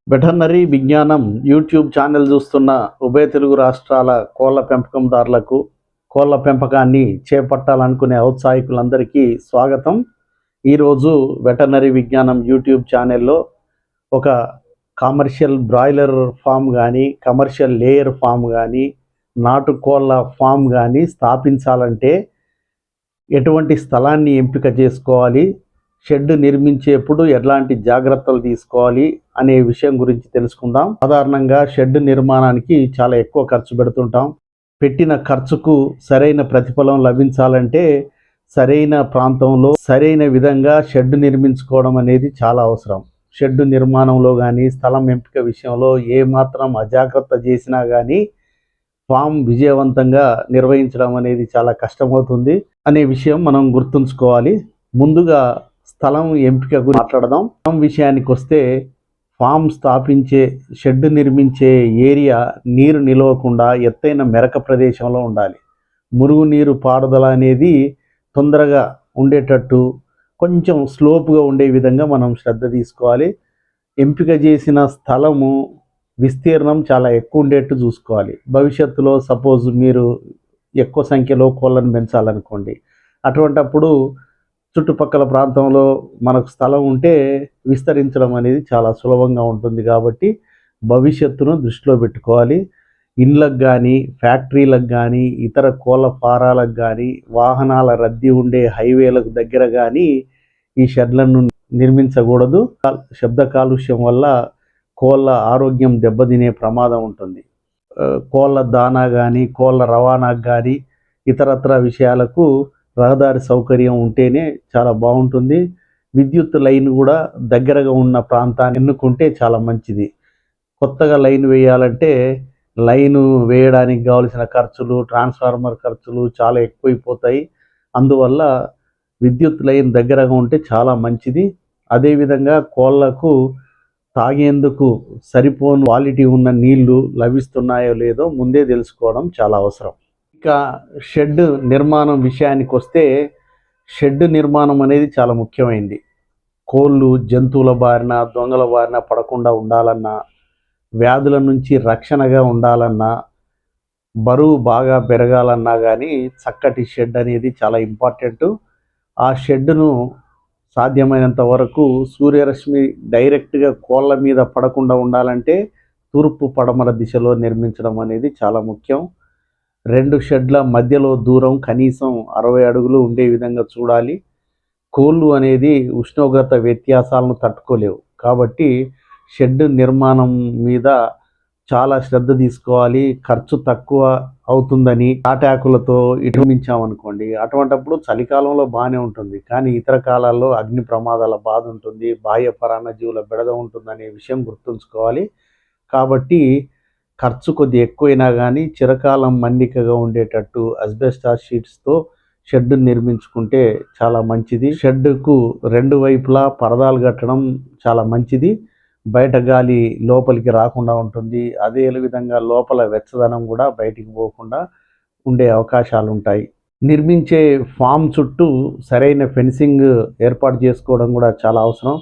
Veterinary విజ్ఞానం YouTube channel చూస్తున్న ఉభయ తెలుగు రాష్ట్రాల కోళ్ల పెంపకందారులకు కోళ్ల పెంపకాన్ని చేపట్టాలనుకునే ఔత్సాహికులందరికీ స్వాగతం. ఈరోజు వెటర్నరీ విజ్ఞానం యూట్యూబ్ ఛానల్లో ఒక కమర్షియల్ బ్రాయిలర్ ఫామ్ కానీ, కమర్షియల్ లేయర్ ఫామ్ కానీ, నాటు కోళ్ల ఫామ్ కానీ స్థాపించాలంటే ఎటువంటి స్థలాన్ని ఎంపిక చేసుకోవాలి, షెడ్ నిర్మించేప్పుడు ఎలాంటి జాగ్రత్తలు తీసుకోవాలి అనే విషయం గురించి తెలుసుకుందాం. సాధారణంగా షెడ్ నిర్మాణానికి చాలా ఎక్కువ ఖర్చు పెడుతుంటాం. పెట్టిన ఖర్చుకు సరైన ప్రతిఫలం లభించాలంటే సరైన ప్రాంతంలో సరైన విధంగా షెడ్ నిర్మించుకోవడం అనేది చాలా అవసరం. షెడ్ నిర్మాణంలో కానీ, స్థలం ఎంపిక విషయంలో ఏమాత్రం అజాగ్రత్త చేసినా కానీ ఫామ్ విజయవంతంగా నిర్వహించడం అనేది చాలా కష్టమవుతుంది అనే విషయం మనం గుర్తుంచుకోవాలి. ముందుగా స్థలం ఎంపిక గురించి మాట్లాడదాం. స్థలం విషయానికి వస్తే ఫామ్ స్థాపించే షెడ్ నిర్మించే ఏరియా నీరు నిలవకుండా ఎత్తైన మెరక ప్రదేశంలో ఉండాలి. మురుగునీరు పారుదల అనేది తొందరగా ఉండేటట్టు కొంచెం స్లోప్గా ఉండే విధంగా మనం శ్రద్ధ తీసుకోవాలి. ఎంపిక చేసిన స్థలము విస్తీర్ణం చాలా ఎక్కువ ఉండేట్టు చూసుకోవాలి. భవిష్యత్తులో సపోజ్ మీరు ఎక్కువ సంఖ్యలో కోళ్ళను పెంచాలనుకోండి, అటువంటప్పుడు చుట్టుపక్కల ప్రాంతంలో మనకు స్థలం ఉంటే విస్తరించడం అనేది చాలా సులభంగా ఉంటుంది. కాబట్టి భవిష్యత్తును దృష్టిలో పెట్టుకోవాలి. ఇండ్లకు కానీ, ఫ్యాక్టరీలకు కానీ, ఇతర కోళ్ళ ఫారాలకు కానీ, వాహనాల రద్దీ ఉండే హైవేలకు దగ్గర కానీ ఈ షెడ్లను నిర్మించకూడదు. శబ్ద కాలుష్యం వల్ల కోళ్ళ ఆరోగ్యం దెబ్బతినే ప్రమాదం ఉంటుంది. కోళ్ళ దానా కానీ, కోళ్ళ రవాణాకు కానీ, ఇతరత్ర విషయాలకు రహదారి సౌకర్యం ఉంటేనే చాలా బాగుంటుంది. విద్యుత్ లైన్ కూడా దగ్గరగా ఉన్న ప్రాంతాన్ని ఎన్నుకుంటే చాలా మంచిది. కొత్తగా లైన్ వేయాలంటే లైను వేయడానికి కావలసిన ఖర్చులు, ట్రాన్స్ఫార్మర్ ఖర్చులు చాలా ఎక్కువైపోతాయి. అందువల్ల విద్యుత్ లైన్ దగ్గరగా ఉంటే చాలా మంచిది. అదేవిధంగా కోళ్ళకు తాగేందుకు సరిపోని క్వాలిటీ ఉన్న నీళ్లు లభిస్తున్నాయో లేదో ముందే తెలుసుకోవడం చాలా అవసరం. ఇక షెడ్ నిర్మాణం విషయానికి వస్తే షెడ్ నిర్మాణం అనేది చాలా ముఖ్యమైనది. కోళ్ళు జంతువుల బారిన, దొంగల బారిన పడకుండా ఉండాలన్నా, వ్యాధుల నుంచి రక్షణగా ఉండాలన్నా, బరువు బాగా పెరగాలన్నా కానీ చక్కటి షెడ్ అనేది చాలా ఇంపార్టెంట్. ఆ షెడ్ను సాధ్యమైనంత వరకు సూర్యరశ్మి డైరెక్ట్గా కోళ్ళ మీద పడకుండా ఉండాలంటే తూర్పు పడమర దిశలో నిర్మించడం అనేది చాలా ముఖ్యం. 2 షెడ్ల మధ్యలో దూరం కనీసం 60 అడుగులు ఉండే విధంగా చూడాలి. కోళ్ళు అనేది ఉష్ణోగ్రత వ్యత్యాసాలను తట్టుకోలేవు. కాబట్టి షెడ్ నిర్మాణం మీద చాలా శ్రద్ధ తీసుకోవాలి. ఖర్చు తక్కువ అవుతుందని తాటాకులతో నిర్మించామనుకోండి, అటువంటప్పుడు చలికాలంలో బాగానే ఉంటుంది, కానీ ఇతర కాలాల్లో అగ్ని ప్రమాదాల బాధ ఉంటుంది, బాహ్య పరాన్నజీవుల బెడద ఉంటుందనే విషయం గుర్తుంచుకోవాలి. కాబట్టి ఖర్చు కొద్ది ఎక్కువైనా కానీ చిరకాలం మన్నికగా ఉండేటట్టు అస్బెస్టాస్ షీట్స్తో షెడ్ నిర్మించుకుంటే చాలా మంచిది. షెడ్కు 2 వైపులా పరదాలు కట్టడం చాలా మంచిది. బయట గాలి లోపలికి రాకుండా ఉంటుంది. అదే విధంగా లోపల వెచ్చదనం కూడా బయటికి పోకుండా ఉండే అవకాశాలు ఉంటాయి. నిర్మించే ఫామ్ చుట్టూ సరైన ఫెన్సింగ్ ఏర్పాటు చేసుకోవడం కూడా చాలా అవసరం.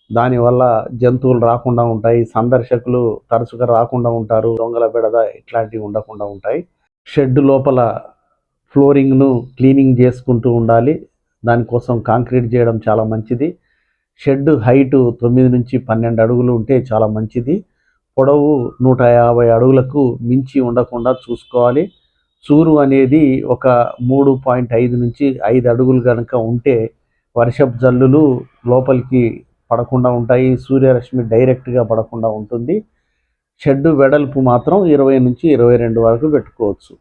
దానివల్ల జంతువులు రాకుండా ఉంటాయి, సందర్శకులు తరచుగా రాకుండా ఉంటారు, దొంగల బెడద ఇట్లాంటివి ఉండకుండా ఉంటాయి. షెడ్ లోపల ఫ్లోరింగ్ను క్లీనింగ్ చేసుకుంటూ ఉండాలి. దానికోసం కాంక్రీట్ చేయడం చాలా మంచిది. షెడ్ హైటు 9 నుంచి 12 అడుగులు ఉంటే చాలా మంచిది. పొడవు 150 అడుగులకు మించి ఉండకుండా చూసుకోవాలి. చూరు అనేది ఒక 3.5 నుంచి 5 అడుగులు కనుక ఉంటే వర్షపు జల్లులు లోపలికి పడకుండా ఉంటాయి, సూర్యరశ్మి డైరెక్ట్గా పడకుండా ఉంటుంది. షెడ్ వెడల్పు మాత్రం 20 నుంచి 22 వరకు పెట్టుకోవచ్చు.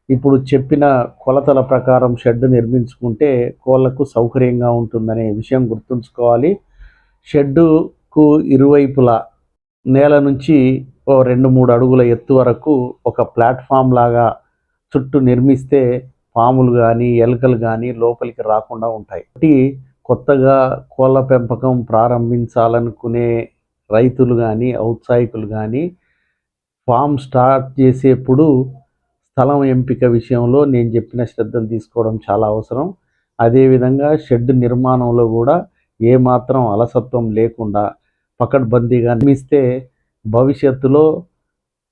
ఇప్పుడు చెప్పిన కొలతల ప్రకారం షెడ్ నిర్మించుకుంటే కోళ్లకు సౌకర్యంగా ఉంటుందనే విషయం గుర్తుంచుకోవాలి. షెడ్డుకు ఇరువైపులా నేల నుంచి 2-3 అడుగుల ఎత్తు వరకు ఒక ప్లాట్ఫామ్ లాగా చుట్టూ నిర్మిస్తే పాములు కానీ, ఎలుకలు కానీ లోపలికి రాకుండా ఉంటాయి. కాబట్టి కొత్తగా కోళ్ళ పెంపకం ప్రారంభించాలనుకునే రైతులు కానీ, ఔత్సాహికులు కానీ ఫామ్ స్టార్ట్ చేసేప్పుడు స్థలం ఎంపిక విషయంలో నేను చెప్పిన శ్రద్ధలు తీసుకోవడం చాలా అవసరం. అదేవిధంగా షెడ్ నిర్మాణంలో కూడా ఏమాత్రం అలసత్వం లేకుండా పకడ్బందీగా నిర్మిస్తే భవిష్యత్తులో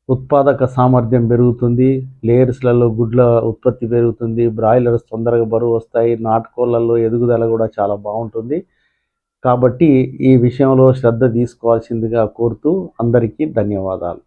ఉత్పాదక సామర్థ్యం పెరుగుతుంది, లేయర్స్లలో గుడ్ల ఉత్పత్తి పెరుగుతుంది, బ్రాయిలర్స్ తొందరగా బరువు వస్తాయి, నాటుకోళ్లలో ఎదుగుదల కూడా చాలా బాగుంటుంది. కాబట్టి ఈ విషయంలో శ్రద్ధ తీసుకోవాల్సిందిగా కోరుతూ అందరికీ ధన్యవాదాలు.